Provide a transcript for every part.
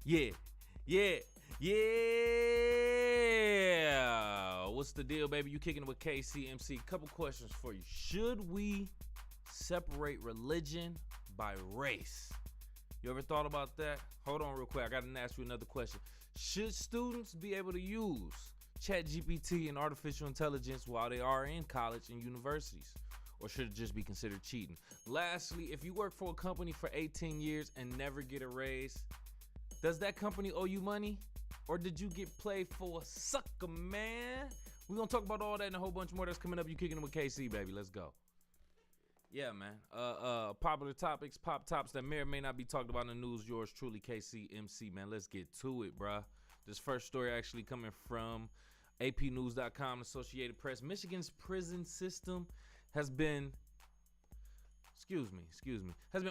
Yeah, yeah, yeah. What's the deal, baby? You kicking it with KCMC. Couple questions for you. Should we separate religion by race? You ever thought about that? Hold on real quick. I got to ask you another question. Should students be able to use ChatGPT and artificial intelligence while they are in college and universities? Or should it just be considered cheating? Lastly, if you work for a company for 18 years and never get a raise, does that company owe you money? Or did you get played for a sucker, man? We're going to talk about all that and a whole bunch more that's coming up. You kicking it with KC, baby. Let's go. Yeah, man. Popular topics, pop tops that may or may not be talked about in the news. Yours truly, KCMC, man. Let's get to it, bruh. This first story actually coming from APnews.com, Associated Press. Michigan's prison system has been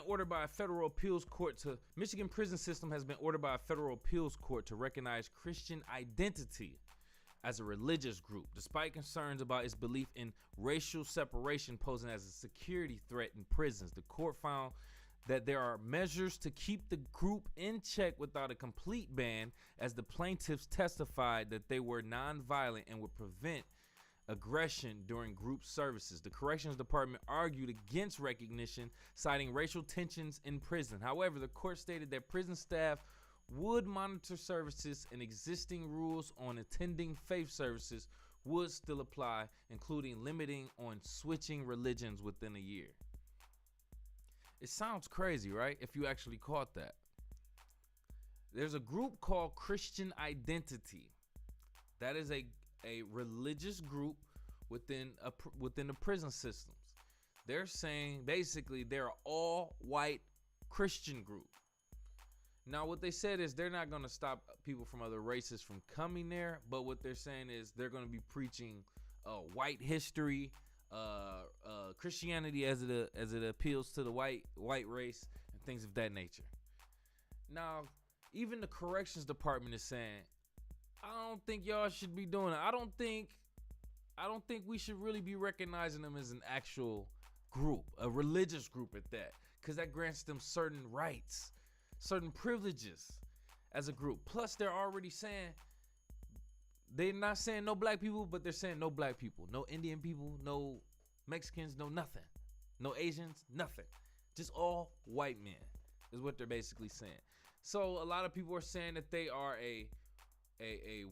ordered by a federal appeals court to recognize Christian identity as a religious group, despite concerns about its belief in racial separation posing as a security threat in prisons. The court found that there are measures to keep the group in check without a complete ban, as the plaintiffs testified that they were nonviolent and would prevent aggression during group services. The Corrections Department argued against recognition, citing racial tensions in prison. However, the court stated that prison staff would monitor services and existing rules on attending faith services would still apply, including limiting on switching religions within a year. It sounds crazy, right? If you actually caught that. There's a group called Christian Identity. That is a religious group within the prison systems. They're saying basically they're an all white Christian group. Now what they said is they're not going to stop people from other races from coming there, but what they're saying is they're going to be preaching white history, Christianity as it appeals to the white race and things of that nature. Now even the corrections department is saying, I don't think y'all should be doing it. I don't think we should really be recognizing them as an actual group, a religious group at that, because that grants them certain rights, certain privileges as a group. Plus, they're already saying, they're not saying no black people, but they're saying no black people, no Indian people, no Mexicans, no nothing, no Asians, nothing. Just all white men is what they're basically saying. So a lot of people are saying that they are a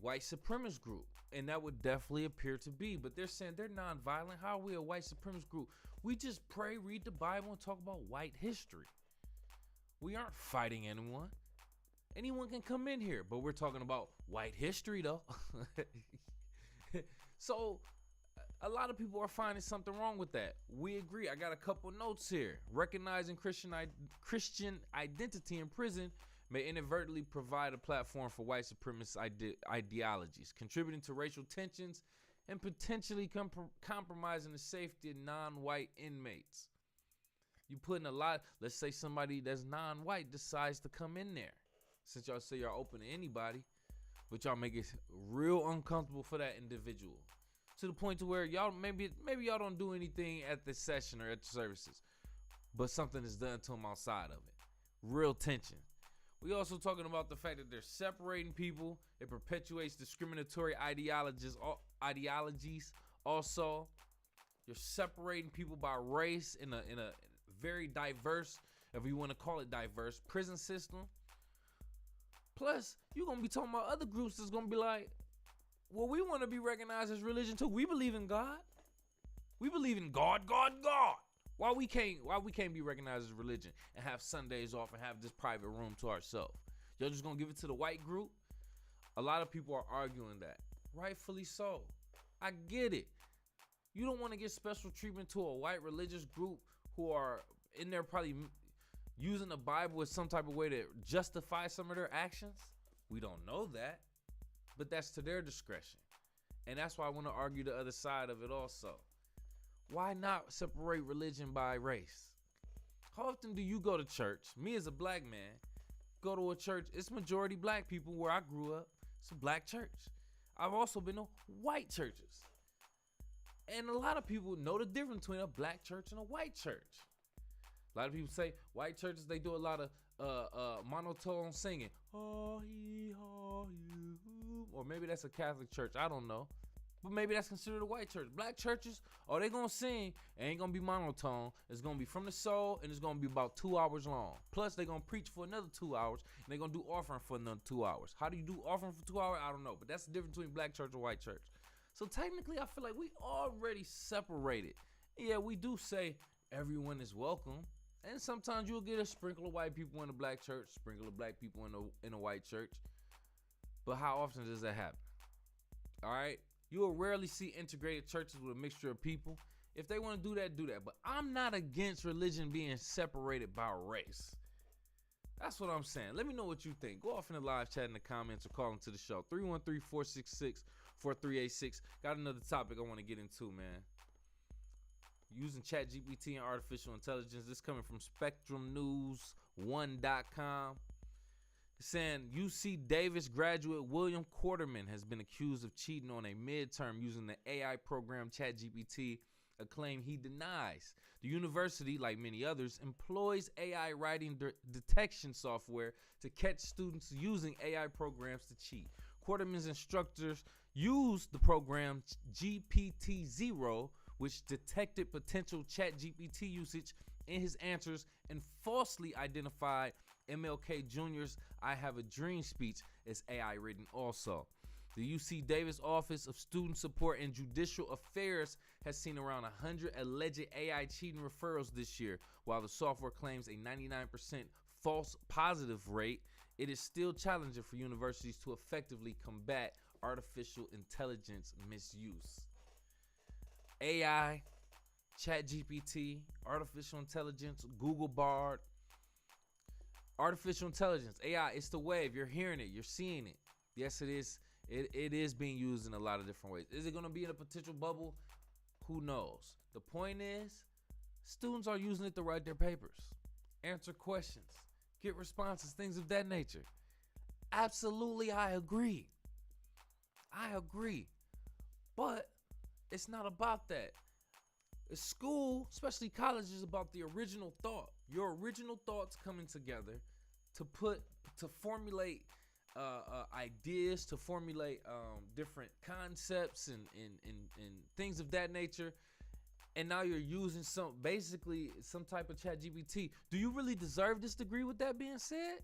white supremacist group, and that would definitely appear to be, but they're saying they're nonviolent. How are we a white supremacist group? We just pray, read the Bible, and talk about white history. We aren't fighting anyone. Anyone can come in here, but we're talking about white history though. So a lot of people are finding something wrong with that. We agree. I got a couple notes here. Recognizing Christian identity in prison may inadvertently provide a platform for white supremacist ideologies, contributing to racial tensions and potentially compromising the safety of non-white inmates. You putting a lot, let's say somebody that's non-white decides to come in there. Since y'all say y'all open to anybody, but y'all make it real uncomfortable for that individual. To the point to where y'all, maybe y'all don't do anything at the session or at the services, but something is done to them outside of it. Real tension. We also talking about the fact that they're separating people. It perpetuates discriminatory ideologies. Also, you're separating people by race in a very diverse, if you want to call it diverse, prison system. Plus, you're going to be talking about other groups that's going to be like, well, we want to be recognized as religion too. We believe in God. We believe in God. Why we can't be recognized as religion and have Sundays off and have this private room to ourselves? Y'all just gonna give it to the white group? A lot of people are arguing that. Rightfully so. I get it. You don't want to give special treatment to a white religious group who are in there probably using the Bible as some type of way to justify some of their actions. We don't know that, but that's to their discretion. And that's why I want to argue the other side of it also. Why not separate religion by race? How often do you go to church? Me as a black man, go to a church, it's majority black people where I grew up. It's a black church. I've also been to white churches. And a lot of people know the difference between a black church and a white church. A lot of people say white churches, they do a lot of monotone singing, oh, he, oh, you, or maybe that's a Catholic church, I don't know, but maybe that's considered a white church. Black churches, oh, they gonna sing, it ain't gonna be monotone, it's gonna be from the soul, and it's gonna be about 2 hours long. Plus they gonna preach for another 2 hours, and they gonna do offering for another 2 hours. How do you do offering for 2 hours? I don't know, but that's the difference between black church and white church. So technically I feel like we already separated. Yeah, we do say everyone is welcome, and sometimes you'll get a sprinkle of white people in a black church, sprinkle of black people in a white church. But how often does that happen? All right, you will rarely see integrated churches with a mixture of people. If they want to do that, do that. But I'm not against religion being separated by race. That's what I'm saying. Let me know what you think. Go off in the live chat in the comments or call into the show. 313-466-4386. Got another topic I want to get into, man. Using ChatGPT and artificial intelligence. This coming from SpectrumNews1.com. It's saying UC Davis graduate William Quarterman has been accused of cheating on a midterm using the AI program ChatGPT, a claim he denies. The university, like many others, employs AI writing detection software to catch students using AI programs to cheat. Quarterman's instructors used the program GPT-0, which detected potential ChatGPT usage in his answers and falsely identified MLK Jr.'s I Have a Dream speech as AI written also. The UC Davis Office of Student Support and Judicial Affairs has seen around 100 alleged AI cheating referrals this year. While the software claims a 99% false positive rate, it is still challenging for universities to effectively combat artificial intelligence misuse. AI, ChatGPT, artificial intelligence, Google Bard, artificial intelligence, AI, it's the wave. You're hearing it, you're seeing it. Yes, it is. It is being used in a lot of different ways. Is it going to be in a potential bubble? Who knows? The point is, students are using it to write their papers, answer questions, get responses, things of that nature. Absolutely, I agree. But it's not about that. School, especially college, is about the original thought. Your original thoughts coming together to formulate ideas, to formulate different concepts and things of that nature. And now you're using some type of ChatGPT. Do you really deserve this degree? With that being said,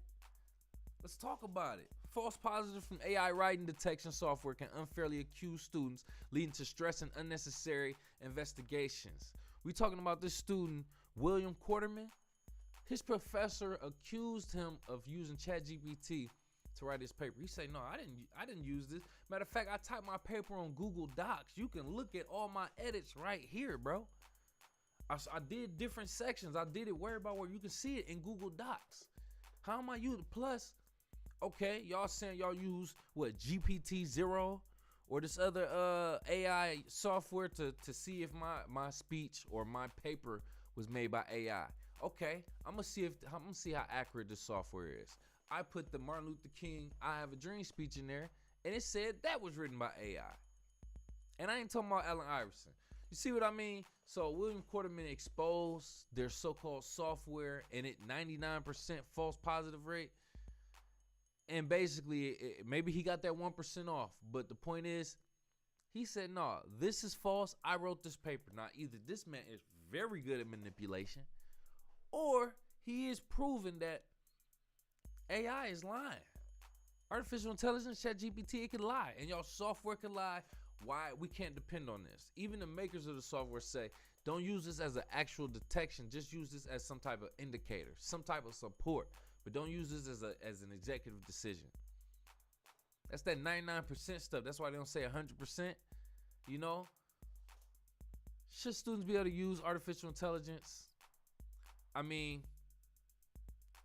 let's talk about it. False positives from AI writing detection software can unfairly accuse students, leading to stress and unnecessary investigations. We talking about this student, William Quarterman. His professor accused him of using ChatGPT to write his paper. He said, no, I didn't use this. Matter of fact, I typed my paper on Google Docs. You can look at all my edits right here, bro. I did different sections. I did it word by word. You can see it in Google Docs. How am I using? Plus, okay, y'all saying y'all use what, GPT-0 or this other AI software to see if my speech or my paper was made by AI. Okay, I'm gonna see how accurate this software is. I put the Martin Luther King I Have a Dream speech in there, and it said that was written by AI. And I ain't talking about Allen Iverson. You see what I mean? So William Quarterman exposed their so-called software and it 99% false positive rate. And basically, maybe he got that 1% off. But the point is, he said, no, this is false. I wrote this paper. Now, either this man is very good at manipulation, or he is proving that AI is lying. Artificial intelligence, ChatGPT, it can lie. And y'all software can lie. Why? We can't depend on this. Even the makers of the software say, don't use this as an actual detection. Just use this as some type of indicator, some type of support. But don't use this as an executive decision. That's that 99% stuff. That's why they don't say 100%. You know? Should students be able to use artificial intelligence? I mean,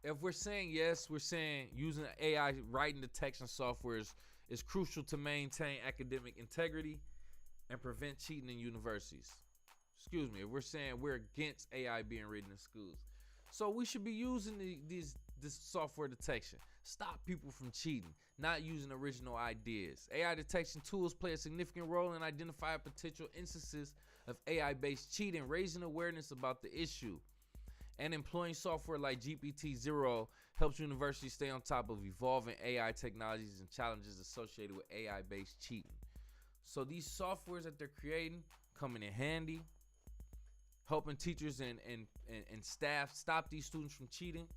if we're saying yes, we're saying using AI writing detection software is crucial to maintain academic integrity and prevent cheating in universities. Excuse me, if we're saying we're against AI being written in schools. So we should be using this software detection. Stop people from cheating, not using original ideas. AI detection tools play a significant role in identifying potential instances of AI-based cheating, raising awareness about the issue. And employing software like GPT-0 helps universities stay on top of evolving AI technologies and challenges associated with AI-based cheating. So these softwares that they're creating coming in handy, helping teachers and staff stop these students from cheating.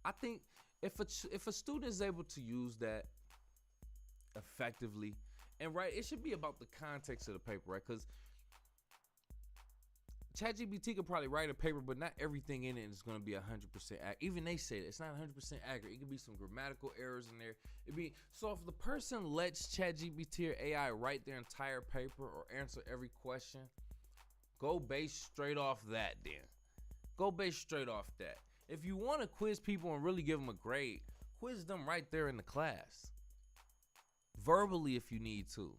I think if a student is able to use that effectively, and right, it should be about the context of the paper, right? Because ChatGPT could probably write a paper, but not everything in it is going to be 100% accurate. Even they say that it's not 100% accurate. It could be some grammatical errors in there. So if the person lets ChatGPT or AI write their entire paper or answer every question, go base straight off that then. Go base straight off that. If you want to quiz people and really give them a grade, quiz them right there in the class. Verbally if you need to.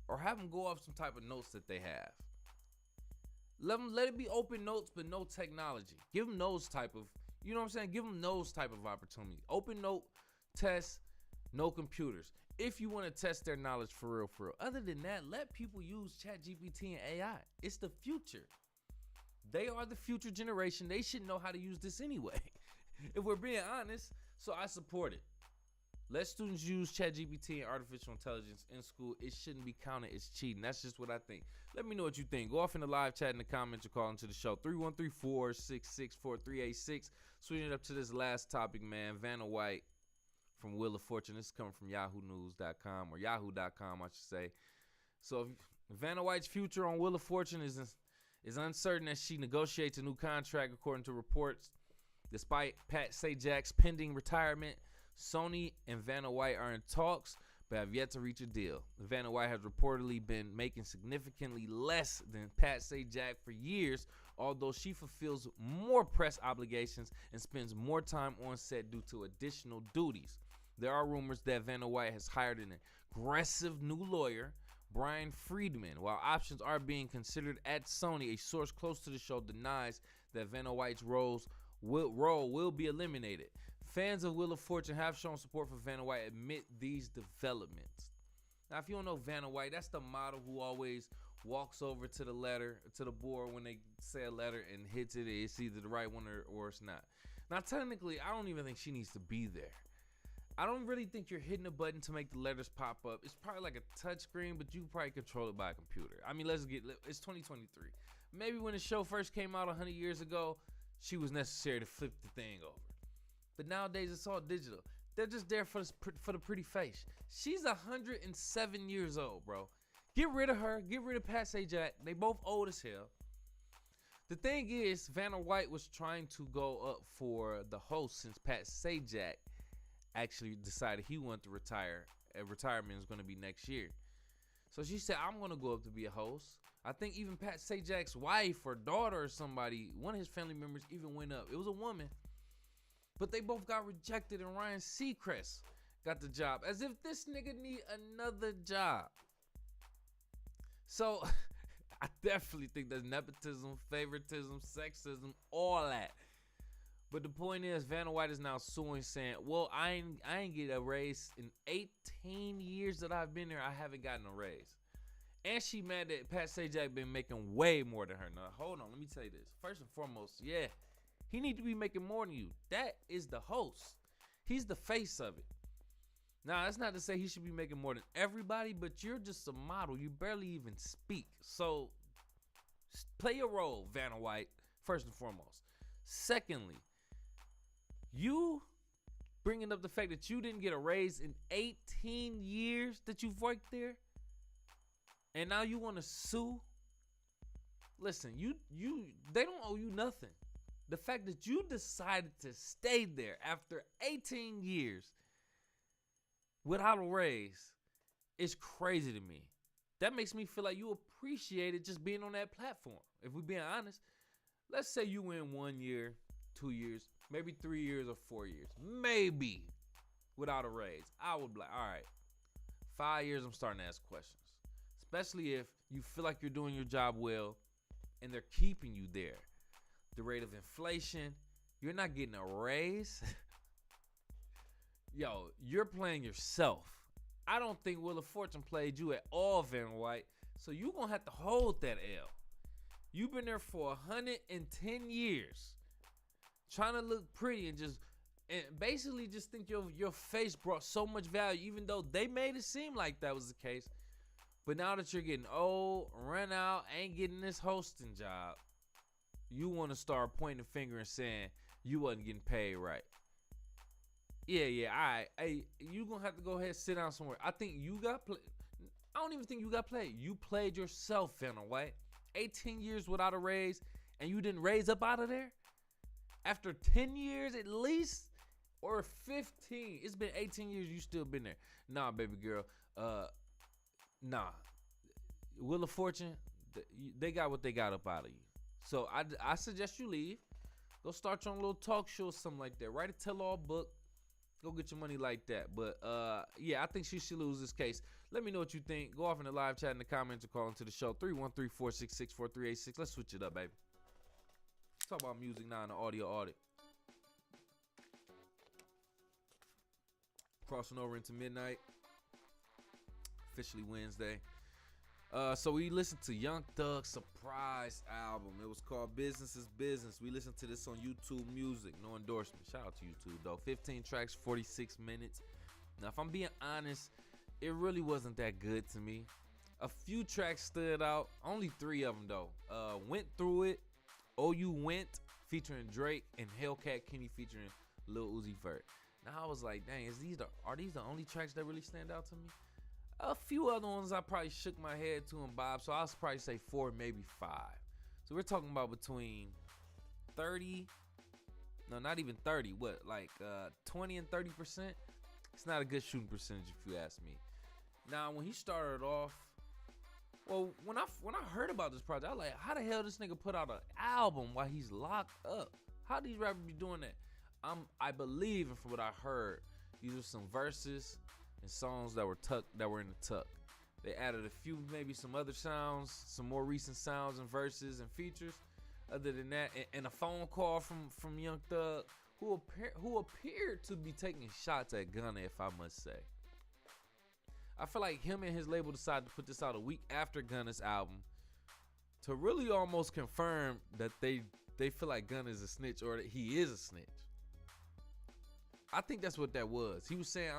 Or have them go off some type of notes that they have. Let it be open notes, but no technology. Give them those type of, you know what I'm saying? Give them those type of opportunity. Open note, test, no computers. If you want to test their knowledge for real, for real. Other than that, let people use ChatGPT and AI. It's the future. They are the future generation. They should know how to use this anyway. If we're being honest, so I support it. Let students use ChatGPT and artificial intelligence in school. It shouldn't be counted as cheating. That's just what I think. Let me know what you think. Go off in the live chat in the comments or call into the show. 313-466-4386. Switching it up to this last topic, man. Vanna White from Wheel of Fortune. This is coming from yahoonews.com or yahoo.com, I should say. So Vanna White's future on Wheel of Fortune is uncertain as she negotiates a new contract, according to reports. Despite Pat Sajak's pending retirement, Sony and Vanna White are in talks, but have yet to reach a deal. Vanna White has reportedly been making significantly less than Pat Sajak for years, although she fulfills more press obligations and spends more time on set due to additional duties. There are rumors that Vanna White has hired an aggressive new lawyer, Brian Friedman. While options are being considered at Sony, a source close to the show denies that Vanna White's role will be eliminated. Fans of Wheel of Fortune have shown support for Vanna White amid these developments. Now, if you don't know Vanna White, that's the model who always walks over to the board when they say a letter and hits it. It's either the right one or it's not. Now, technically, I don't even think she needs to be there. I don't really think you're hitting a button to make the letters pop up. It's probably like a touch screen, but you can probably control it by a computer. I mean, it's 2023. Maybe when the show first came out 100 years ago, she was necessary to flip the thing over. But nowadays, it's all digital. They're just there for the pretty face. She's 107 years old, bro. Get rid of her. Get rid of Pat Sajak. They both old as hell. The thing is, Vanna White was trying to go up for the host since Pat Sajak actually decided he wanted to retire. Retirement is going to be next year. So she said, I'm going to go up to be a host. I think even Pat Sajak's wife or daughter or somebody, one of his family members even went up. It was a woman. But they both got rejected, and Ryan Seacrest got the job. As if this nigga need another job. So, I definitely think there's nepotism, favoritism, sexism, all that. But the point is, Vanna White is now suing, saying, well, I ain't get a raise in 18 years that I've been here. I haven't gotten a raise. And she mad that Pat Sajak been making way more than her. Now, hold on. Let me tell you this. First and foremost, yeah. He need to be making more than you. That is the host. He's the face of it. Now, that's not to say he should be making more than everybody, but you're just a model. You barely even speak. So, play your role, Vanna White, first and foremost. Secondly, you bringing up the fact that you didn't get a raise in 18 years that you've worked there, and now you want to sue? Listen, they don't owe you nothing. The fact that you decided to stay there after 18 years without a raise is crazy to me. That makes me feel like you appreciated just being on that platform. If we're being honest, let's say you win 1 year, 2 years, maybe 3 years or 4 years, maybe without a raise. I would be like, all right, 5 years, I'm starting to ask questions. Especially if you feel like you're doing your job well and they're keeping you there. The rate of inflation, you're not getting a raise. Yo, you're playing yourself. I don't think Wheel of Fortune played you at all, Vanna White. So you're going to have to hold that L. You've been there for 110 years trying to look pretty and basically just think your face brought so much value, even though they made it seem like that was the case. But now that you're getting old, run out, ain't getting this hosting job, you want to start pointing the finger and saying you wasn't getting paid right. Yeah, all right. Hey, you gonna have to go ahead and sit down somewhere. I think you got played. I don't even think you got played. You played yourself in a way. 18 years without a raise, and you didn't raise up out of there? After 10 years at least? Or 15? It's been 18 years, you still been there. Nah, baby girl. Nah. Wheel of Fortune, they got what they got up out of you. So I suggest you leave. Go start your own little talk show or something like that. Write a tell-all book. Go get your money like that. But yeah, I think she should lose this case. Let me know what you think. Go off in the live chat in the comments or call into the show. 313-466-4386. Let's switch it up, baby. Let's talk about music now in the audio audit. Crossing over into midnight. Officially Wednesday. So we listened to Young Thug's surprise album. It was called Business is Business. We listened to this on YouTube Music. No endorsement. Shout out to YouTube, though. 15 tracks, 46 minutes. Now, if I'm being honest, it really wasn't that good to me. A few tracks stood out. Only 3 of them, though. Went Through It, Oh You Went, featuring Drake, and Hellcat Kenny featuring Lil Uzi Vert. Now, I was like, dang, are these the only tracks that really stand out to me? A few other ones I probably shook my head to and bob, so I'll probably say 4, maybe 5. So we're talking about between 30, no, not even 30, what, like 20 and 30%? It's not a good shooting percentage if you ask me. Now, when he started off, well, when I heard about this project, I was like, how the hell this nigga put out an album while he's locked up? How these rappers be doing that? I believe, and from what I heard, these are some verses and songs that were in the tuck. They added a few, maybe some other sounds, some more recent sounds and verses and features. Other than that, and a phone call from Young Thug, who appeared to be taking shots at Gunna, if I must say. I feel like him and his label decided to put this out a week after Gunna's album to really almost confirm that they feel like Gunna is a snitch, or that he is a snitch. I think that's what that was. He was saying,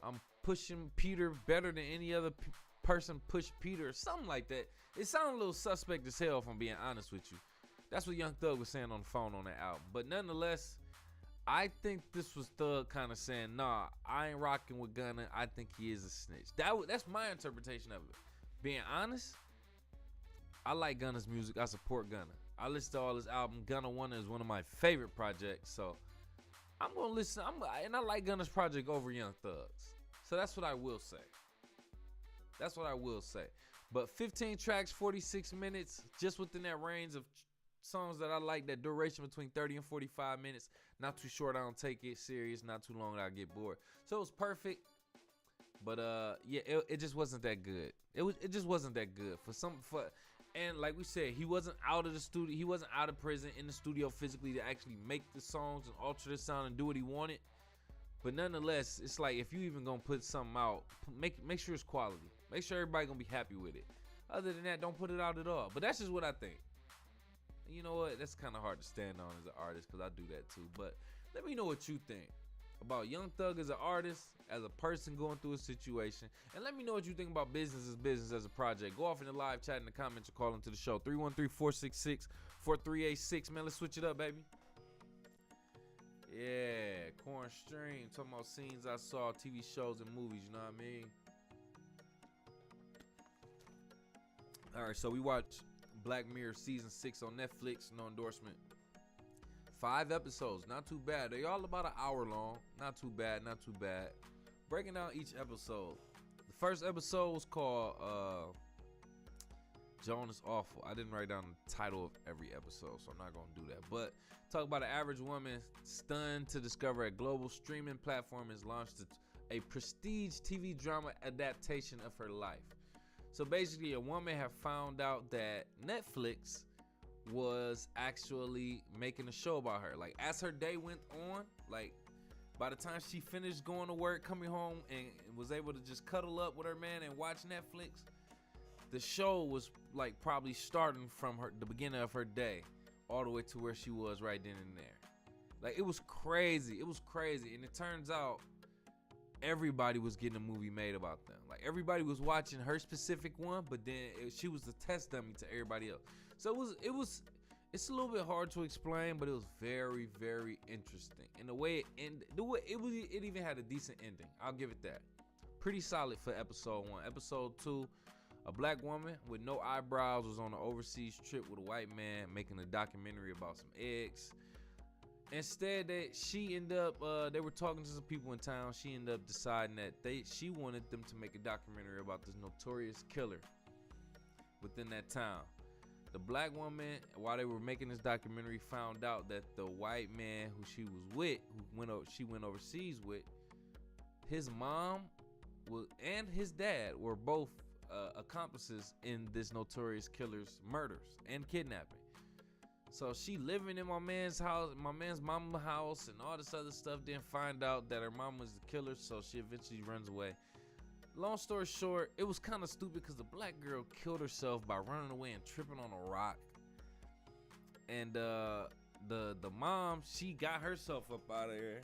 I'm pushing Peter better than any other person pushed Peter, or something like that. It sounded a little suspect as hell, if I'm being honest with you. That's what Young Thug was saying on the phone on that album. But nonetheless, I think this was Thug kind of saying, nah, I ain't rocking with Gunna. I think he is a snitch. That's my interpretation of it. Being honest, I like Gunna's music. I support Gunna. I listen to all his album. Gunna One is one of my favorite projects. So I'm going to listen. And I like Gunna's project over Young Thug's. So that's what I will say. That's what I will say. But 15 tracks, 46 minutes, just within that range of songs that I like, that duration between 30 and 45 minutes. Not too short, I don't take it serious. Not too long, I get bored. So it was perfect. But yeah, it just wasn't that good. It just wasn't that good and like we said, he wasn't out of the studio. He wasn't out of prison, in the studio physically to actually make the songs and alter the sound and do what he wanted. But nonetheless, it's like, if you even gonna put something out, make sure it's quality. Make sure everybody gonna be happy with it. Other than that, don't put it out at all. But that's just what I think. You know what? That's kind of hard to stand on as an artist, because I do that too. But let me know what you think about Young Thug as an artist, as a person going through a situation. And let me know what you think about Business is Business as a project. Go off in the live chat in the comments or call into the show. 313-466-4386. Man, let's switch it up, baby. Yeah, Corn Stream. Talking about scenes I saw, TV shows and movies, you know what I mean? Alright, so we watched Black Mirror Season 6 on Netflix. No endorsement. 5 episodes, not too bad. They all about an hour long. Not too bad, not too bad. Breaking down each episode. The first episode was called Joan is Awful. I didn't write down the title of every episode, so I'm not going to do that. But talk about an average woman stunned to discover a global streaming platform has launched a prestige TV drama adaptation of her life. So basically, a woman have found out that Netflix was actually making a show about her. Like, as her day went on, like, by the time she finished going to work, coming home, and was able to just cuddle up with her man and watch Netflix, the show was, like, probably starting from the beginning of her day all the way to where she was right then and there. Like, it was crazy. It was crazy. And it turns out everybody was getting a movie made about them. Like, everybody was watching her specific one, but then she was the test dummy to everybody else. So it's a little bit hard to explain, but it was very, very interesting. And the way it ended, it even had a decent ending. I'll give it that. Pretty solid for episode 1. Episode 2, a black woman with no eyebrows was on an overseas trip with a white man making a documentary about some eggs. Instead, they were talking to some people in town. She ended up deciding that she wanted them to make a documentary about this notorious killer within that town. The black woman, while they were making this documentary, found out that the white man who she was with, she went overseas with, his mom and his dad were both accomplices in this notorious killer's murders and kidnapping. So she living in my man's house, my man's mama's house, and all this other stuff. Then find out that her mom was the killer, so she eventually runs away. Long story short, it was kind of stupid because the black girl killed herself by running away and tripping on a rock. And the mom, she got herself up out of there.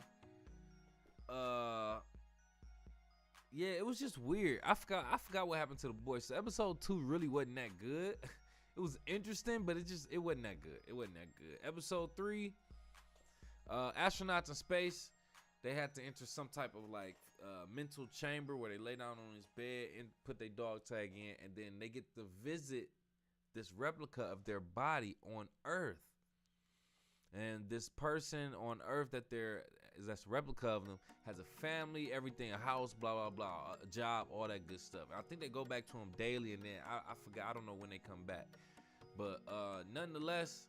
Yeah, it was just weird. I forgot what happened to the boy. So episode 2 really wasn't that good. It was interesting, but it wasn't that good. It wasn't that good. Episode 3, astronauts in space. They had to enter some type of like mental chamber where they lay down on his bed and put their dog tag in, and then they get to visit this replica of their body on Earth. And this person on Earth that's a replica of them has a family, everything, a house, blah blah blah, a job, all that good stuff. I think they go back to him daily, and then I forgot. I don't know when they come back, but nonetheless,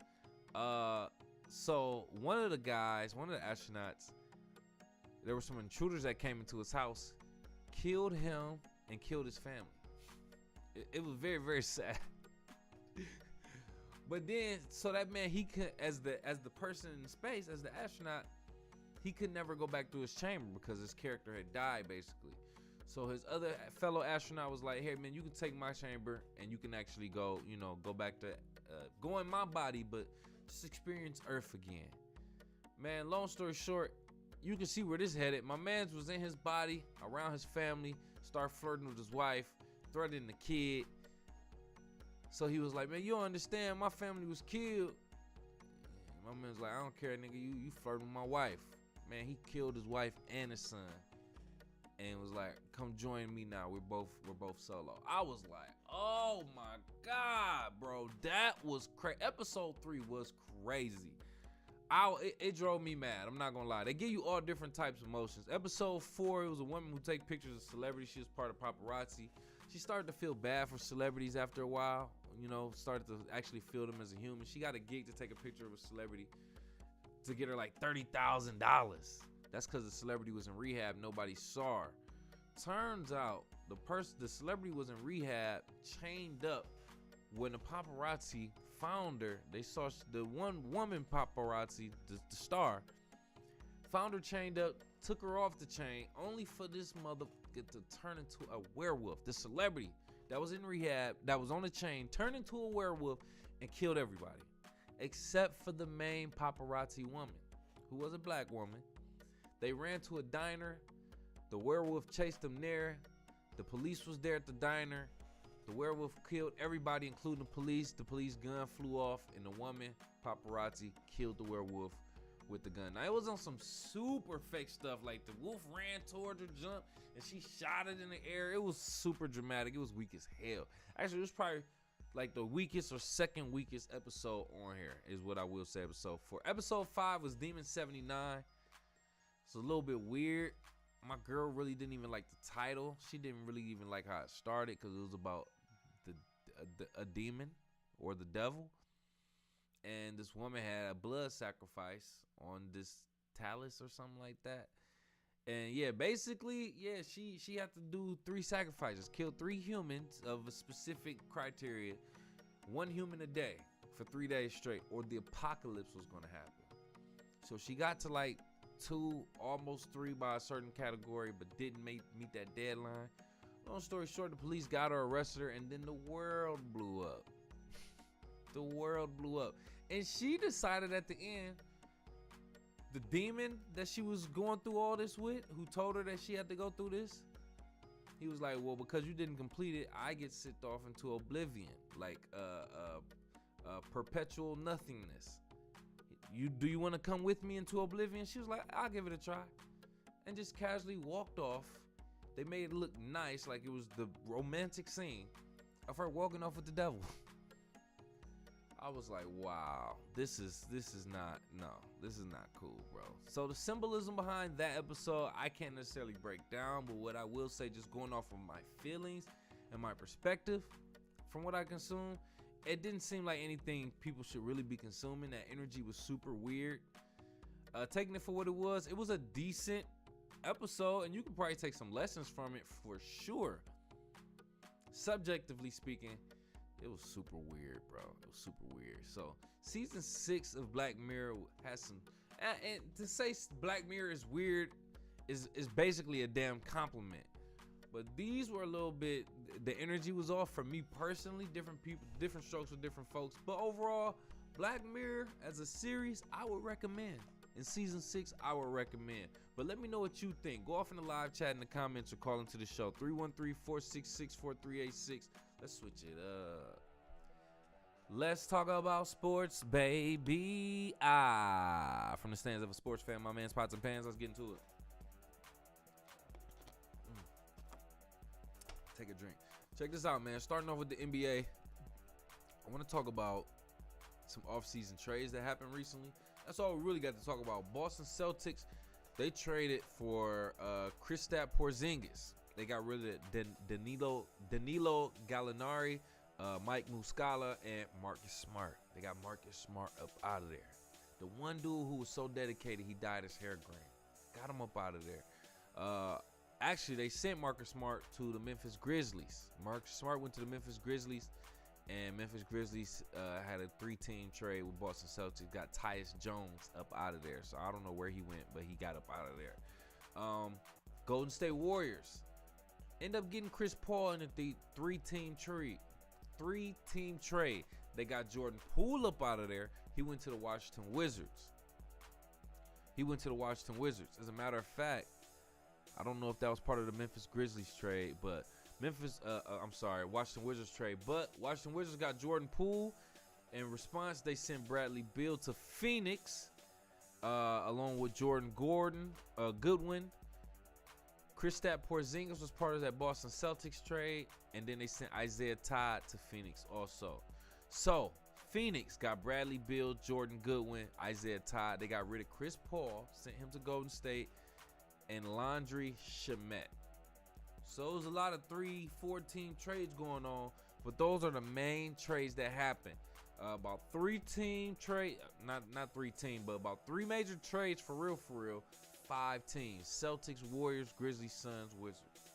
so one of the astronauts, there were some intruders that came into his house, killed him, and killed his family. It was very, very sad. But then, so that man, he could, as the person in space, as the astronaut, he could never go back to his chamber because his character had died, basically. So his other fellow astronaut was like, hey man, you can take my chamber and you can actually go back to, go in my body, but just experience Earth again. Man, long story short, you can see where this headed. My man's was in his body, around his family, start flirting with his wife, threatening the kid. So he was like, man, you don't understand, my family was killed. My man's like, I don't care, nigga, you flirting with my wife. Man, he killed his wife and his son. And was like, come join me now. We're both solo. I was like, oh my God, bro. That was crazy. Episode 3 was crazy. It drove me mad. I'm not gonna lie. They give you all different types of emotions. Episode 4, it was a woman who take pictures of celebrities. She was part of paparazzi. She started to feel bad for celebrities after a while. Started to actually feel them as a human. She got a gig to take a picture of a celebrity to get her like $30,000. That's because the celebrity was in rehab. Nobody saw her. Turns out the celebrity was in rehab, chained up. When the paparazzi found her, they saw the one woman paparazzi, the star, found her chained up, took her off the chain, only for this motherfucker to turn into a werewolf. The celebrity that was in rehab, that was on the chain, turned into a werewolf and killed everybody, except for the main paparazzi woman, who was a black woman. They ran to a diner. The werewolf chased them there. The police was there at the diner. The werewolf killed everybody, including the police. The police gun flew off, and the woman, paparazzi, killed the werewolf with the gun. Now, it was on some super fake stuff, like the wolf ran towards her, jumped, and she shot it in the air. It was super dramatic. It was weak as hell. Actually, it was probably like the weakest or second weakest episode on here, is what I will say. Episode 4. Episode 5 was Demon 79. It's a little bit weird. My girl really didn't even like the title. She didn't really even like how it started, because it was about a demon or the devil. And this woman had a blood sacrifice on this talus or something like that. And yeah, basically, yeah, she had to do 3 sacrifices, kill 3 humans of a specific criteria, 1 human a day for 3 days straight, or the apocalypse was gonna happen. So she got to like 2, almost 3 by a certain category, but didn't meet that deadline. Long story short, the police got her, arrested her, and then the world blew up. The world blew up. And she decided at the end the demon that she was going through all this with, who told her that she had to go through this, he was like, well, because you didn't complete it, I get sent off into oblivion, like perpetual nothingness. Do you want to come with me into oblivion? She was like, I'll give it a try, and just casually walked off. They made it look nice, like it was the romantic scene of her walking off with the devil. I was like, wow, this is not cool, bro. So the symbolism behind that episode, I can't necessarily break down, but what I will say, just going off of my feelings and my perspective from what I consume, it didn't seem like anything people should really be consuming. That energy was super weird. Taking it for what it was a decent episode, and you could probably take some lessons from it for sure. Subjectively speaking, it was super weird, bro. It was super weird. So season 6 of Black Mirror has some, and to say Black Mirror is weird is basically a damn compliment. But these were a little bit, the energy was off for me personally. Different people, different strokes with different folks. But overall, Black Mirror as a series, I would recommend. In season 6, I would recommend. But let me know what you think. Go off in the live chat in the comments or call into the show. 313-466-4386. Let's switch it up. Let's talk about sports, baby. From the stands of a sports fan, my man's Pots and Pans. Let's get into it. Take a drink. Check this out, man. Starting off with the NBA, I want to talk about some offseason trades that happened recently. That's all we really got to talk about. Boston Celtics, they traded for Kristaps Porzingis. They got rid of Danilo Gallinari, Mike Muscala, and Marcus Smart. They got Marcus Smart up out of there. The one dude who was so dedicated, he dyed his hair green. Got him up out of there. Actually, they sent Marcus Smart to the Memphis Grizzlies. Marcus Smart went to the Memphis Grizzlies, and Memphis Grizzlies had a 3-team trade with Boston Celtics. Got Tyus Jones up out of there. So I don't know where he went, but he got up out of there. Golden State Warriors end up getting Chris Paul in a 3-team trade. 3-team trade. They got Jordan Poole up out of there. He went to the Washington Wizards. As a matter of fact, I don't know if that was part of the Memphis Grizzlies trade, but Washington Wizards trade. But Washington Wizards got Jordan Poole. In response, they sent Bradley Beal to Phoenix, along with Jordan Goodwin. Kristaps Porzingis was part of that Boston Celtics trade, and then they sent Isaiah Todd to Phoenix also. So Phoenix got Bradley Beal, Jordan Goodwin, Isaiah Todd. They got rid of Chris Paul, sent him to Golden State, and Landry Shamet. So it was a lot of 3-4-team trades going on, but those are the main trades that happened. About 3-team trade, not 3-team, but about 3 major trades for real. 5 teams: Celtics, Warriors, Grizzlies, Suns, Wizards.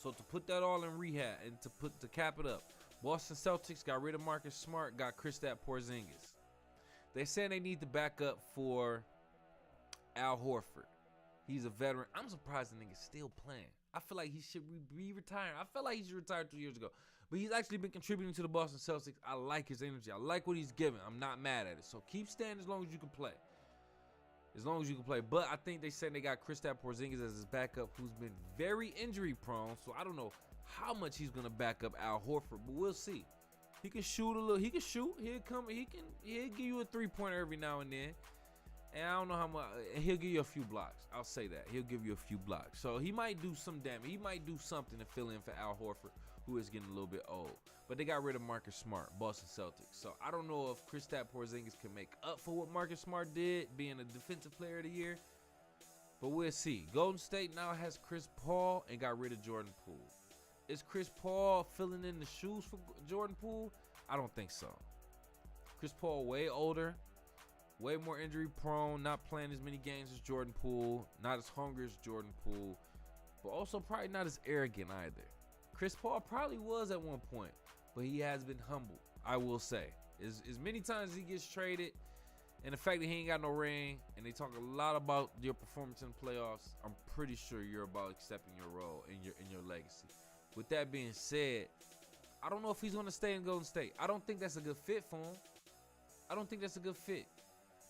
So to put that all in rehab and to cap it up, Boston Celtics got rid of Marcus Smart, got Kristaps Porzingis. They said they need to back up for Al Horford. He's a veteran. I'm surprised the nigga's still playing. I feel like he should be retiring. I felt like he should retire 2 years ago. But he's actually been contributing to the Boston Celtics. I like his energy. I like what he's giving. I'm not mad at it. So keep staying as long as you can play. But I think they said they got Kristaps Porzingis as his backup, who's been very injury prone. So I don't know how much he's gonna back up Al Horford, but we'll see. He can shoot a little. He can shoot. He'll give you a 3-pointer every now and then. And I don't know how much. He'll give you a few blocks. I'll say that. He'll give you a few blocks. So he might do some damage. He might do something to fill in for Al Horford, who is getting a little bit old. But they got rid of Marcus Smart, Boston Celtics. So I don't know if Kristaps Porzingis can make up for what Marcus Smart did, being a defensive player of the year. But we'll see. Golden State now has Chris Paul and got rid of Jordan Poole. Is Chris Paul filling in the shoes for Jordan Poole? I don't think so. Chris Paul way older, way more injury prone, not playing as many games as Jordan Poole, not as hungry as Jordan Poole, but also probably not as arrogant either. Chris Paul probably was at one point, but he has been humbled, I will say. As many times as he gets traded, and the fact that he ain't got no ring, and they talk a lot about your performance in the playoffs, I'm pretty sure you're about accepting your role in your legacy. With that being said, I don't know if he's going to stay in Golden State. I don't think that's a good fit for him. I don't think that's a good fit.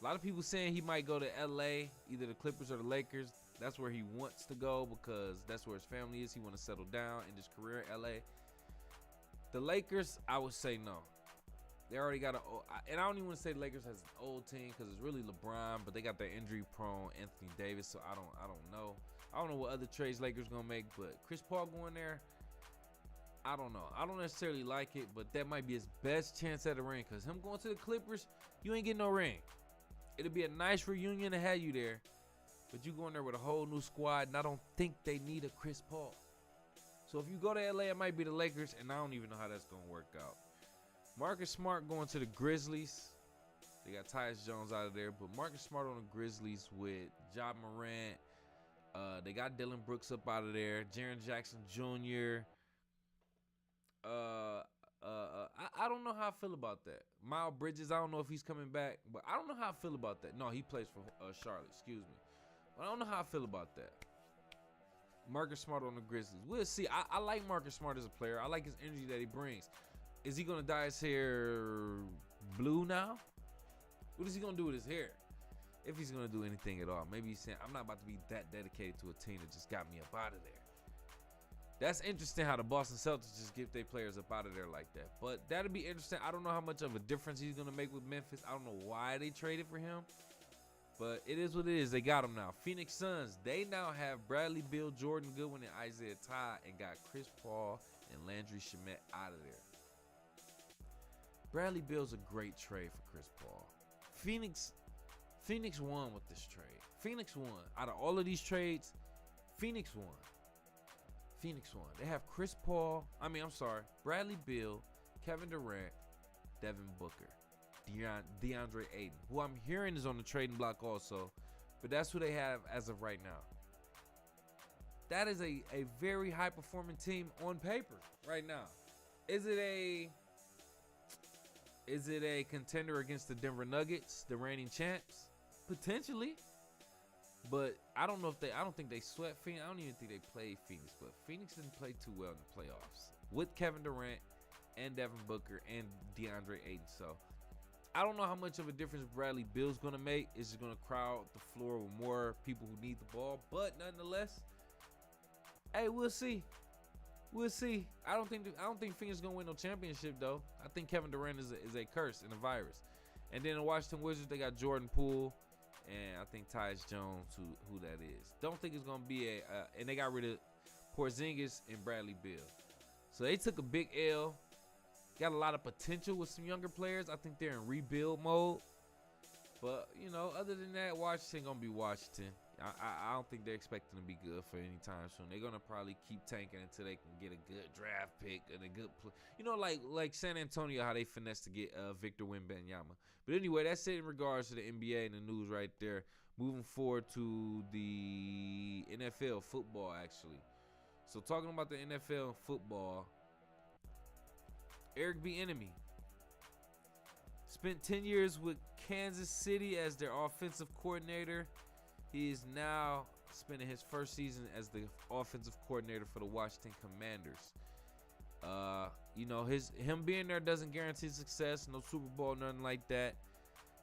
A lot of people saying he might go to LA, either the Clippers or the Lakers. That's where he wants to go because that's where his family is. He want to settle down in his career in LA. The Lakers, I would say no. They already got and I don't even want to say the Lakers has an old team because it's really LeBron, but they got their injury-prone Anthony Davis, so I don't know. I don't know what other trades Lakers gonna make, but Chris Paul going there, I don't know. I don't necessarily like it, but that might be his best chance at a ring because him going to the Clippers, you ain't getting no ring. It'll be a nice reunion to have you there, but you going there with a whole new squad, and I don't think they need a Chris Paul. So if you go to LA, it might be the Lakers, and I don't even know how that's gonna work out. Marcus Smart going to the Grizzlies. They got Tyus Jones out of there, but Marcus Smart on the Grizzlies with Ja Morant. They got Dylan Brooks up out of there. Jaren Jackson Jr. I don't know how I feel about that. Miles Bridges, I don't know if he's coming back, but I don't know how I feel about that. No, he plays for Charlotte, excuse me. But I don't know how I feel about that. Marcus Smart on the Grizzlies. We'll see. I like Marcus Smart as a player. I like his energy that he brings. Is he going to dye his hair blue now? What is he going to do with his hair? If he's going to do anything at all. Maybe he's saying, I'm not about to be that dedicated to a team that just got me up out of there. That's interesting how the Boston Celtics just get their players up out of there like that. But that'll be interesting. I don't know how much of a difference he's going to make with Memphis. I don't know why they traded for him. But it is what it is. They got him now. Phoenix Suns, they now have Bradley Beal, Jordan Goodwin, and Isaiah Todd, and got Chris Paul and Landry Shamet out of there. Bradley Beal's a great trade for Chris Paul. Phoenix won with this trade. Phoenix won. Out of all of these trades, Phoenix won. They have Chris Paul. Bradley Beal, Kevin Durant, Devin Booker, DeAndre Ayton, who I'm hearing is on the trading block also. But that's who they have as of right now. That is a very high-performing team on paper right now. Is it a contender against the Denver Nuggets, the reigning champs? Potentially. But I don't think they sweat Phoenix. I don't even think they played Phoenix. But Phoenix didn't play too well in the playoffs with Kevin Durant and Devin Booker and DeAndre Ayton. So I don't know how much of a difference Bradley Beal's going to make. Is just going to crowd the floor with more people who need the ball. But nonetheless, hey, we'll see. I don't think Phoenix is gonna win no championship though. I think Kevin Durant is a curse and a virus. And then the Washington Wizards, they got Jordan Poole and I think Tyus Jones, who that is. Don't think it's gonna be and they got rid of Porzingis and Bradley Beal. So they took a big L. Got a lot of potential with some younger players. I think they're in rebuild mode. But other than that, Washington gonna be Washington. I don't think they're expecting to be good for any time soon. They're gonna probably keep tanking until they can get a good draft pick and a good like San Antonio, how they finessed to get Victor Wembanyama. But anyway, that's it in regards to the NBA and the news right there. Moving forward to the NFL football, actually. So talking about the NFL football, Eric Bieniemy spent 10 years with Kansas City as their offensive coordinator. He is now spending his first season as the offensive coordinator for the Washington Commanders. Him being there doesn't guarantee success. No Super Bowl, nothing like that.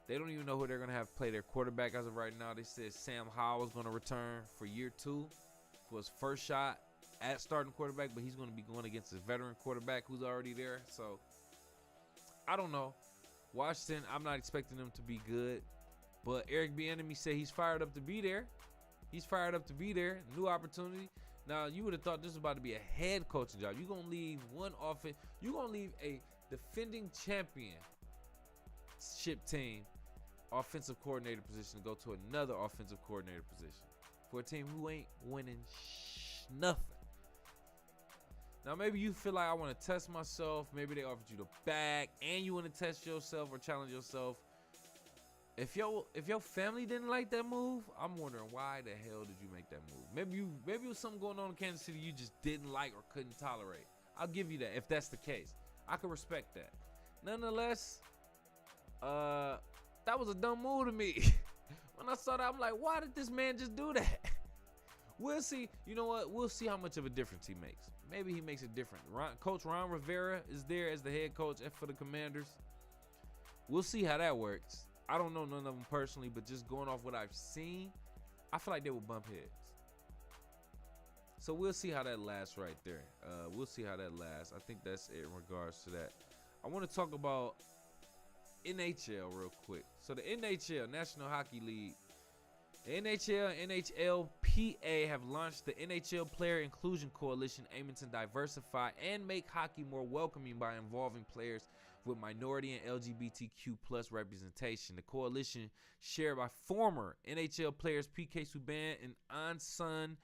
They don't even know who they're going to have play their quarterback as of right now. They said Sam Howell is going to return for year 2 for his first shot at starting quarterback, but he's going to be going against a veteran quarterback who's already there. So, I don't know. Washington, I'm not expecting them to be good. But Eric Bieniemy said he's fired up to be there. New opportunity. Now, you would have thought this was about to be a head coaching job. You're going to leave one offense. You're going to leave a defending championship team offensive coordinator position to go to another offensive coordinator position for a team who ain't winning nothing. Now, maybe you feel like I want to test myself. Maybe they offered you the bag and you want to test yourself or challenge yourself. If your family didn't like that move, I'm wondering why the hell did you make that move? Maybe it was something going on in Kansas City you just didn't like or couldn't tolerate. I'll give you that if that's the case. I can respect that. Nonetheless, that was a dumb move to me. When I saw that, I'm like, why did this man just do that? We'll see. You know what? We'll see how much of a difference he makes. Maybe he makes it different. Coach Ron Rivera is there as the head coach for the Commanders. We'll see how that works. I don't know none of them personally, but just going off what I've seen, I feel like they will bump heads. So we'll see how that lasts right there. We'll see how that lasts. I think that's it in regards to that. I want to talk about NHL real quick. So the NHL, National Hockey League, the NHL and NHLPA have launched the NHL Player Inclusion Coalition, aiming to diversify and make hockey more welcoming by involving players with minority and LGBTQ plus representation. The coalition, shared by former NHL players PK Subban and Anson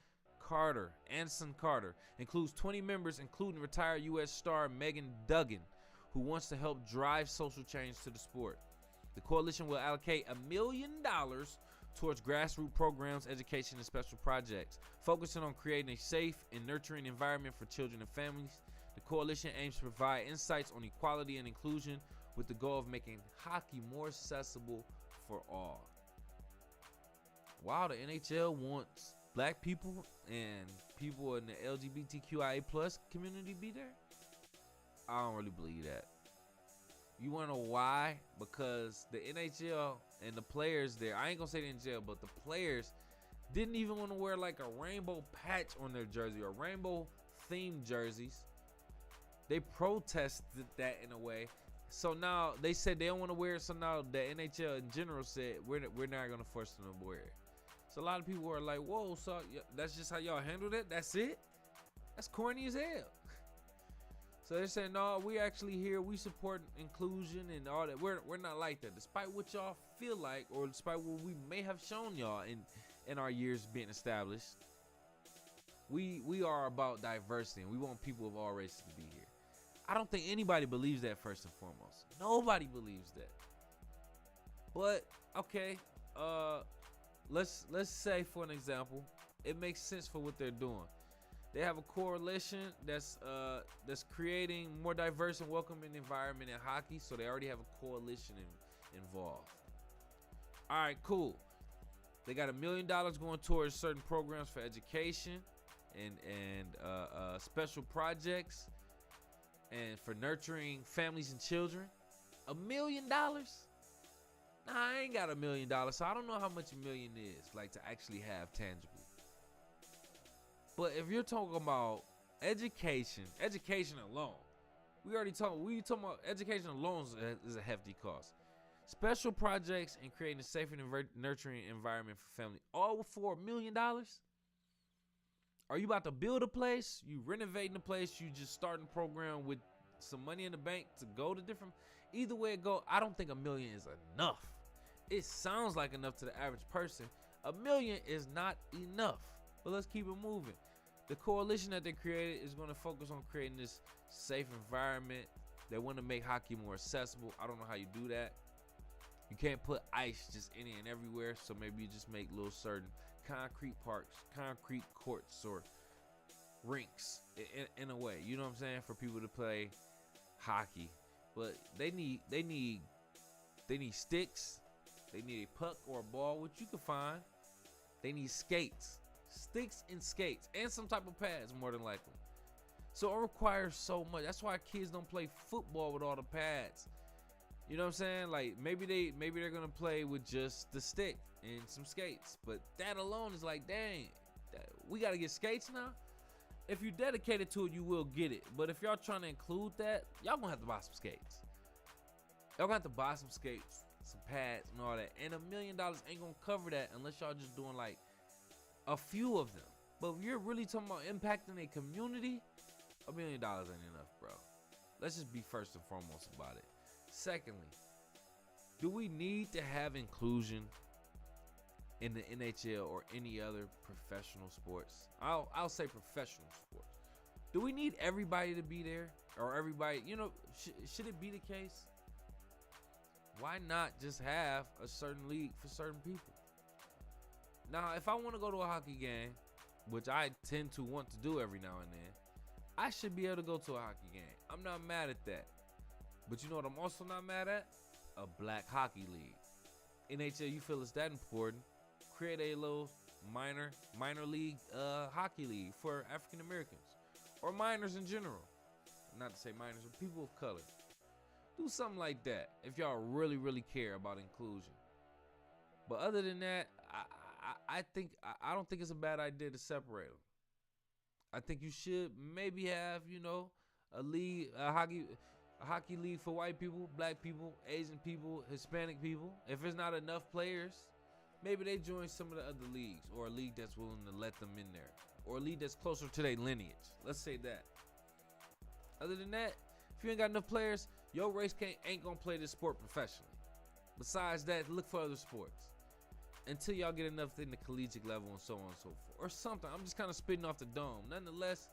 Carter, includes 20 members, including retired U.S. star Megan Duggan, who wants to help drive social change to the sport. The coalition will allocate $1 million towards grassroots programs, education, and special projects, focusing on creating a safe and nurturing environment for children and families. The coalition aims to provide insights on equality and inclusion with the goal of making hockey more accessible for all. Wow, the NHL wants black people and people in the LGBTQIA plus community be there? I don't really believe that. You want to know why? Because the NHL and the players there, I ain't gonna say the NHL, but the players didn't even want to wear like a rainbow patch on their jersey or rainbow themed jerseys. They protested that in a way. So now they said they don't want to wear it. So now the NHL in general said we're not gonna force them to wear it. So a lot of people are like, whoa, so that's just how y'all handled it? That's it? That's corny as hell. So they're saying, no, we actually here, we support inclusion and all that. We're not like that. Despite what y'all feel like, or despite what we may have shown y'all in our years being established, we are about diversity, and we want people of all races to be here. I don't think anybody believes that, first and foremost. Nobody believes that. But, okay, let's say, for an example, it makes sense for what they're doing. They have a coalition that's creating more diverse and welcoming environment in hockey, so they already have a coalition involved. All right, cool. They got $1 million going towards certain programs for education and special projects and for nurturing families and children. $1 million? Nah, I ain't got $1 million, so I don't know how much $1 million is, like, to actually have tangibly. But if you're talking about education alone, we talking about education alone is a hefty cost. Special projects and creating a safe and nurturing environment for family, all for $1 million? Are you about to build a place? You renovating the place? You just starting a program with some money in the bank to go to different? Either way it go, I don't think $1 million is enough. It sounds like enough to the average person. $1 million is not enough. But let's keep it moving. The coalition that they created is going to focus on creating this safe environment. They want to make hockey more accessible. I don't know how you do that. You can't put ice just any and everywhere, so maybe you just make little certain concrete parks, concrete courts, or rinks in a way. You know what I'm saying? For people to play hockey. But they need sticks. They need a puck or a ball, which you can find. They need skates. Sticks and skates and some type of pads, more than likely. So it requires so much. That's why kids don't play football with all the pads. You know what I'm saying? Like maybe they're gonna play with just the stick and some skates, but that alone is like, dang, we gotta get skates now. If you're dedicated to it, you will get it. But if y'all trying to include that, y'all gonna have to buy some skates. Y'all gonna have to buy some skates, some pads, and all that. And $1 million ain't gonna cover that unless y'all just doing like a few of them. But if you're really talking about impacting a community, $1 million ain't enough, bro. Let's just be first and foremost about it. Secondly, do we need to have inclusion in the NHL or any other professional sports? I'll say professional sports. Do we need everybody to be there? Or everybody, should it be the case? Why not just have a certain league for certain people? Now, if I want to go to a hockey game, which I tend to want to do every now and then, I should be able to go to a hockey game. I'm not mad at that. But you know what I'm also not mad at? A black hockey league. NHL, you feel it's that important? Create a little minor league hockey league for African Americans or minors in general. Not to say minors, but people of color. Do something like that if y'all really, really care about inclusion. But other than that, I don't think it's a bad idea to separate them. I think you should maybe have, a league, a hockey league for white people, black people, Asian people, Hispanic people. If there's not enough players, maybe they join some of the other leagues, or a league that's willing to let them in there, or a league that's closer to their lineage. Let's say that. Other than that, if you ain't got enough players, your race ain't gonna play this sport professionally. Besides that, look for other sports until y'all get enough in the collegiate level and so on and so forth, or something. I'm just kind of spitting off the dome. Nonetheless,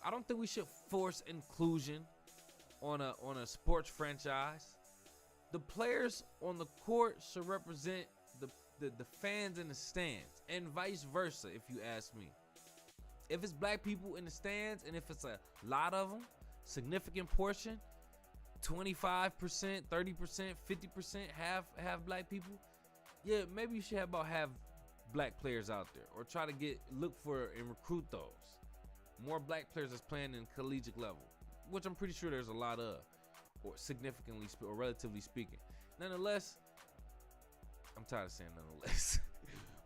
I don't think we should force inclusion on a sports franchise. The players on the court should represent the fans in the stands, and vice versa, if you ask me. If it's black people in the stands, and if it's a lot of them, significant portion, 25%, 30%, 50%, half black people, yeah, maybe you should have about half black players out there, or try to look for and recruit those more black players that's playing in collegiate level, which I'm pretty sure there's a lot of, or significantly or relatively speaking. Nonetheless, I'm tired of saying nonetheless.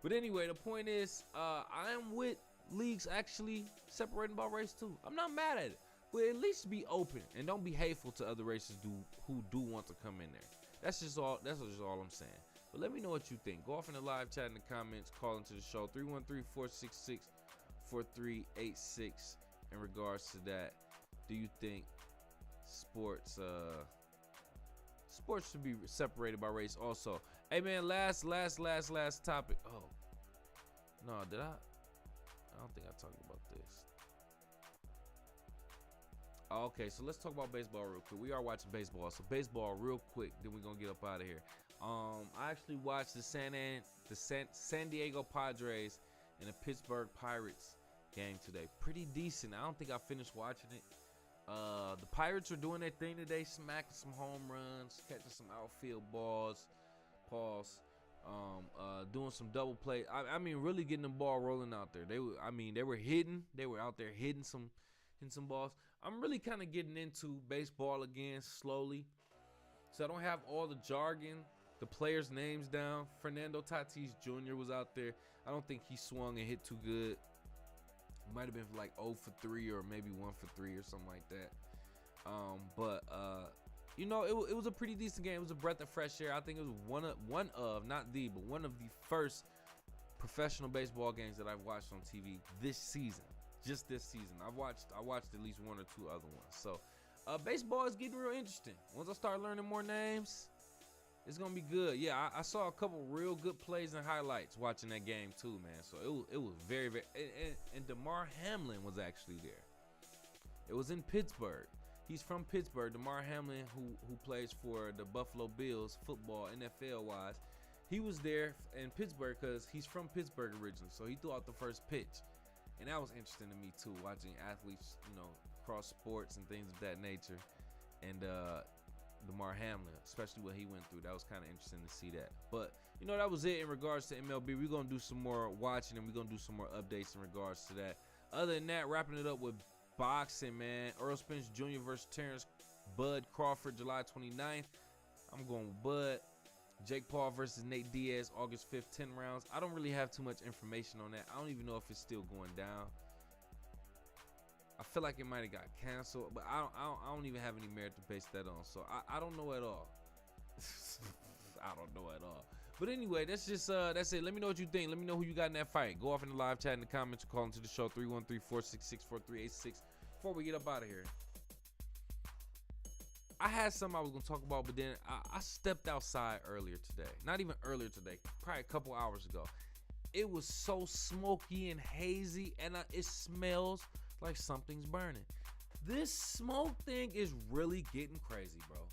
But anyway, the point is, I am with leagues actually separating by race too. I'm not mad at it, but at least be open and don't be hateful to other races who do want to come in there. That's just all I'm saying. But let me know what you think. Go off in the live chat in the comments. Call into the show 313-466-4386 in regards to that. Do you think sports should be separated by race also? Hey man, last topic. Oh no, did I don't think I talked about this. Okay, so let's talk about baseball real quick. We are watching baseball, so baseball real quick, then we're gonna get up out of here. I actually watched the San Diego Padres and the Pittsburgh Pirates game today. Pretty decent. I don't think I finished watching it. The Pirates are doing their thing today, smacking some home runs, catching some outfield balls, doing some double play. I mean, really getting the ball rolling out there. They were out there hitting some balls. I'm really kind of getting into baseball again slowly, so I don't have all the jargon, the players' names down. Fernando Tatis Jr. was out there. I don't think he swung and hit too good. Might have been like 0 for 3 or maybe 1 for 3 or something like that. It was a pretty decent game. It was a breath of fresh air. I think it was one of the first professional baseball games that I've watched on TV this season. Just this season. I watched at least 1 or 2 other ones. So baseball is getting real interesting. Once I start learning more names, it's gonna be good. Yeah, I saw a couple real good plays and highlights watching that game too, man. So it was very, very. And DeMar Hamlin was actually there. It was in Pittsburgh. He's from Pittsburgh. DeMar Hamlin, who plays for the Buffalo Bills football, NFL wise, he was there in Pittsburgh because he's from Pittsburgh originally. So he threw out the first pitch, and that was interesting to me too, watching athletes, cross sports and things of that nature. And DeMar Hamlin, especially what he went through, that was kind of interesting to see that. But that was it in regards to MLB. We're gonna do some more watching, and we're gonna do some more updates in regards to that. Other than that, wrapping it up with boxing, man. Earl Spence Jr. versus Terrence Bud Crawford, July 29th. I'm going with Bud. Jake Paul versus Nate Diaz, August 5th, 10 rounds. I don't really have too much information on that. I don't even know if it's still going down. I feel like it might have got canceled, but I don't even have any merit to base that on. So I don't know at all. I don't know at all. But anyway, that's it. Let me know what you think. Let me know who you got in that fight. Go off in the live chat in the comments or call into the show 313-466-4386 before we get up out of here. I had something I was going to talk about, but then I stepped outside earlier today. Not even earlier today, probably a couple hours ago. It was so smoky and hazy, and it smells like something's burning. This smoke thing is really getting crazy, bro.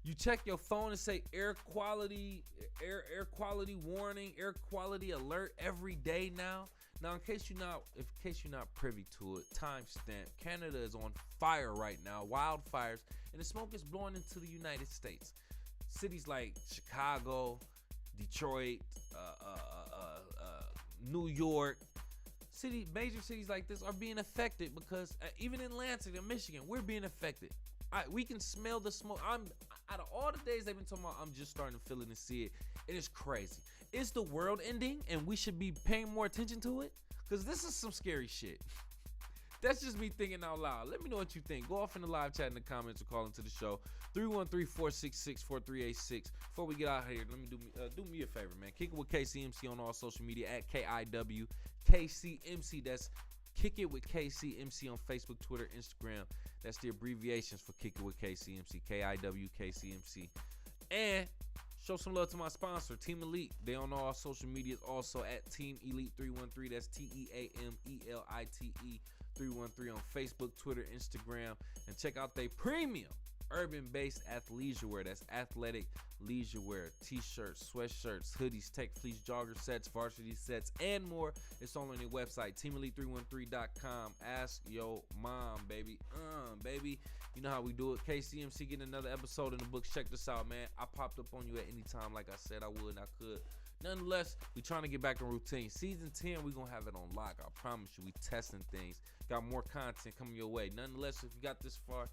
You check your phone and say air quality warning, air quality alert every day now. Now, in case you're not privy to it, timestamp. Canada is on fire right now, wildfires, and the smoke is blowing into the United States. Cities like Chicago, Detroit, New York, major cities like this are being affected because even in Lansing and Michigan, we're being affected. We can smell the smoke. Out of all the days they've been talking about, I'm just starting to feel it and see it. It is crazy. Is the world ending and we should be paying more attention to it? Because this is some scary shit. That's just me thinking out loud. Let me know what you think. Go off in the live chat in the comments or call into the show. 313-466-4386. Before we get out here, let me do me a favor, man. Kick it with KCMC on all social media at KIWKCMC. That's Kick It with KCMC on Facebook, Twitter, Instagram. That's the abbreviations for Kick It with KCMC, KIWKCMC. And show some love to my sponsor, Team Elite. They on all social medias also at Team Elite 313. That's TEAMELITE 313 on Facebook, Twitter, Instagram. And check out their premium urban-based athleisure wear. That's athletic leisure wear, t-shirts, sweatshirts, hoodies, tech fleece, jogger sets, varsity sets, and more. It's all on their website, teamelite313.com. Ask your mom, baby. Baby, you know how we do it. KCMC getting another episode in the books. Check this out, man. I popped up on you at any time like I said I would and I could. Nonetheless, we trying to get back in routine. Season 10, we going to have it on lock. I promise you, we testing things. Got more content coming your way. Nonetheless, if you got this far,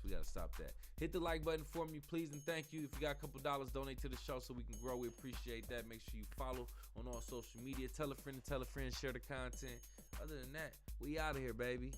we got to stop that. Hit the like button for me, please, and thank you. If you got a couple dollars, donate to the show so we can grow. We appreciate that. Make sure you follow on all social media. Tell a friend to tell a friend. Share the content. Other than that, we out of here, baby.